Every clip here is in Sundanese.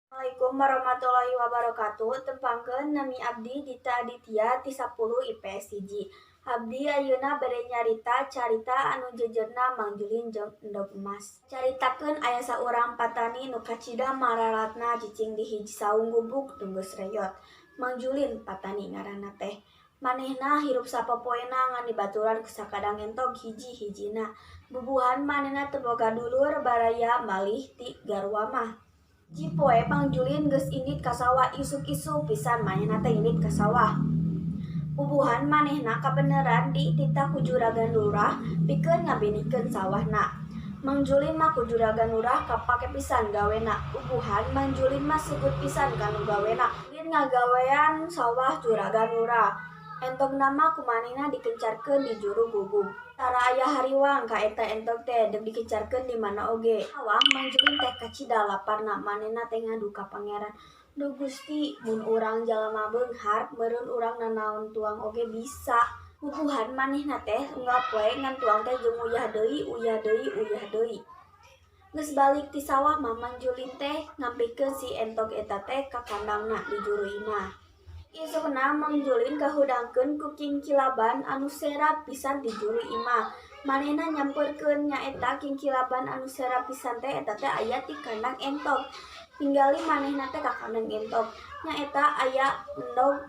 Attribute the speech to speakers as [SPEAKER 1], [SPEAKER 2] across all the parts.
[SPEAKER 1] Assalamualaikum warahmatullahi wabarakatuh. Tepangkeun nami abdi Dita Aditya ti 10 IPS 1. Abdi ayeuna bade nyarita carita anu jejerna Mang Julin jeung Endog Emas. Caritakeun aya saurang patani nu kacida mararatna cicing di hiji saung gubuk nu geus reyot. Mang Julin patani ngaranna teh. Manehna hirup sapopoena ngan dibaturan ku sakadang entog hiji-hijina. Bubuhan manehna teu boga dulur baraya malih ti garua mah. Jipoe Mang Julin geus indit ka sawah isuk-isuk pisan manehna teh indit ka sawah. Bubuhan manehna kabeneran dititah ku juragan lurah pikeun ngabinikeun sawahna. Mang Julin mah ku juragan lurah kapake pisan gawena. Bubuhan Mang Julin mah seugut pisan kanu gawena. Julin ngagawean sawah juragan lurah. Entogna mah kumanehna dikencarkeun di juru gubuk. Tara aya hariwang ka eta entog teh deuk dikencarkeun di mana oge. Sawah Mang Julin teh kacida laparna manehna teh ngadu ka pangeran. Duh Gusti, mun urang jalema beunghar meureun urang nanaon tuang oge bisa. Bubuhan manehna teh unggal poe ngan tuang teh jeung uyah deui. Geus balik ti sawah mah Mang Julin teh ngampikeun si entog eta teh ka kandangna di juru imah. Isukna Mang Julin kahudangkeun ku Kingkilaban anu serap pisan di juru imah. Manehna nyampeurkeun nyaeta Kingkilaban anu serap pisan teh eta teh aya ti kandang entog. Ninggali manehna teh ka kandang entog. Nyaeta aya endog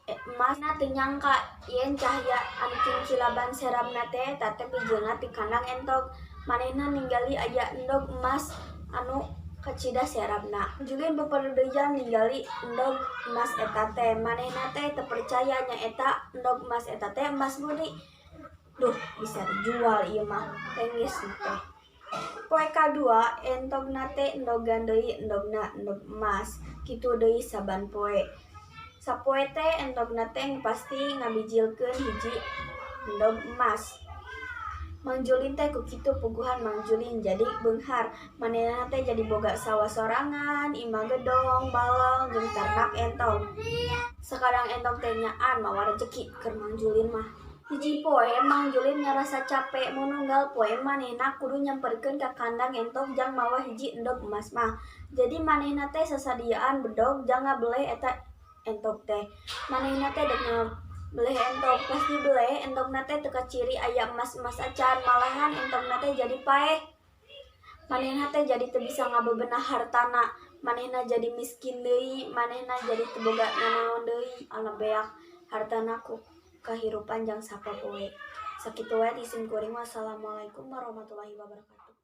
[SPEAKER 1] emas. Manehna teu nyangka yen cahya anu Kingkilaban serapna teh eta teh pijeunna ti kandang entog. Manehna ninggali aya endog emas anu kacida serapna. Julin bepedeuyang ninggali endog emas eta teh. Manehna teh teu percaya nyaeta endog emas eta teh emas murni. Duh, bisa dijual ieu mah. Tengis teh. Poe kadua entogna teh endogan deui endogna endog emas. Kitu deui saban poe. Sapoe teh entogna teh pasti ngabijilkeun hiji endog emas. Mang Julin teh ku kitu puguhan Mang Julin jadi beunghar. Manehna teh jadi boga sawah sorangan, imah gedong, balong, jeung ternak entog. Sakadang entog teh nyaan mawa rezeki keur Mang Julin mah. Hiji poe Mang Julin ngarasa capek mun unggal poe manehna kudu nyamperkeun ka kandang entog jang mawa hiji endog emas mah. Jadi manehna teh sasadiaan bedog jang ngabeleh eta entog teh. Manehna teh deuk beleh entog, pas dibeleh entogna teh teu kaciri aya emas-emas acan, malahan entogna teh jadi paeh. Manehna teh jadi teu bisa ngabebenah hartana. Manehna jadi miskin deui, manehna jadi teu boga nanaon deui, anu beak hartana ku kahirupan jang sapopoe. Sakitu wae ti sim kuring. Wassalamualaikum warahmatullahi wabarakatuh.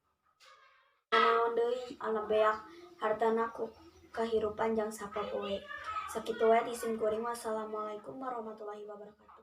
[SPEAKER 1] Nanaon deui, anu beak hartana ku kahirupan jang sapopoe. Sakitu wae ti sim kuring. Wassalamualaikum warahmatullahi wabarakatuh.